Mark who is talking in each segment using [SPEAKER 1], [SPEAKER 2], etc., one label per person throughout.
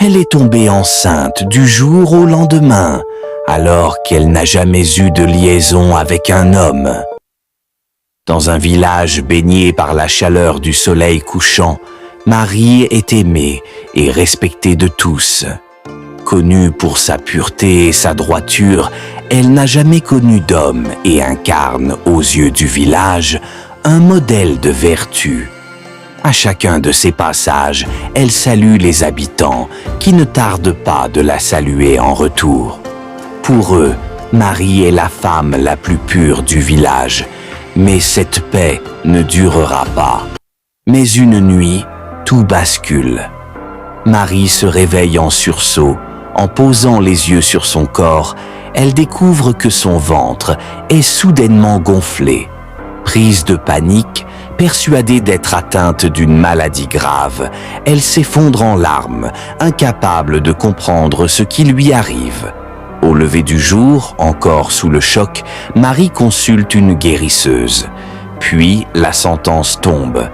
[SPEAKER 1] Elle est tombée enceinte du jour au lendemain, alors qu'elle n'a jamais eu de liaison avec un homme. Dans un village baigné par la chaleur du soleil couchant, Marie est aimée et respectée de tous. Connue pour sa pureté et sa droiture, elle n'a jamais connu d'homme et incarne, aux yeux du village, un modèle de vertu. À chacun de ses passages, elle salue les habitants, qui ne tardent pas de la saluer en retour. Pour eux, Marie est la femme la plus pure du village, mais cette paix ne durera pas. Mais une nuit, tout bascule. Marie se réveille en sursaut. En posant les yeux sur son corps, elle découvre que son ventre est soudainement gonflé. Prise de panique, persuadée d'être atteinte d'une maladie grave, elle s'effondre en larmes, incapable de comprendre ce qui lui arrive. Au lever du jour, encore sous le choc, Marie consulte une guérisseuse. Puis la sentence tombe.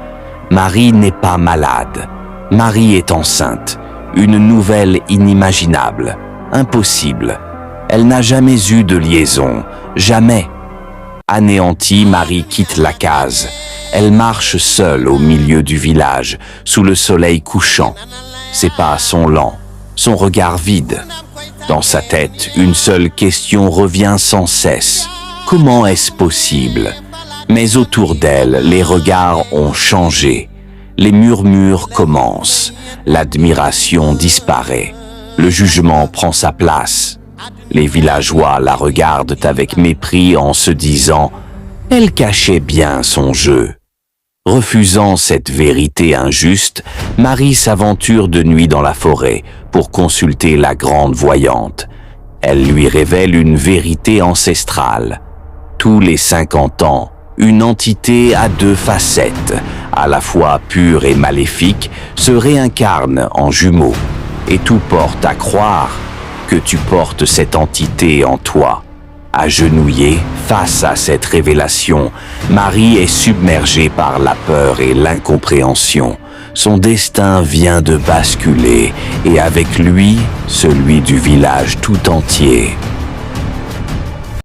[SPEAKER 1] Marie n'est pas malade. Marie est enceinte. Une nouvelle inimaginable, impossible. Elle n'a jamais eu de liaison, jamais. Anéantie, Marie quitte la case. Elle marche seule au milieu du village, sous le soleil couchant. Ses pas sont lents, son regard vide. Dans sa tête, une seule question revient sans cesse. Comment est-ce possible? Mais autour d'elle, les regards ont changé. Les murmures commencent. L'admiration disparaît. Le jugement prend sa place. Les villageois la regardent avec mépris en se disant « Elle cachait bien son jeu ». Refusant cette vérité injuste, Marie s'aventure de nuit dans la forêt pour consulter la grande voyante. Elle lui révèle une vérité ancestrale. Tous les 50 ans, une entité à deux facettes, à la fois pure et maléfique, se réincarne en jumeaux. Et tout porte à croire que tu portes cette entité en toi. Agenouillée face à cette révélation, Marie est submergée par la peur et l'incompréhension. Son destin vient de basculer et avec lui, celui du village tout entier.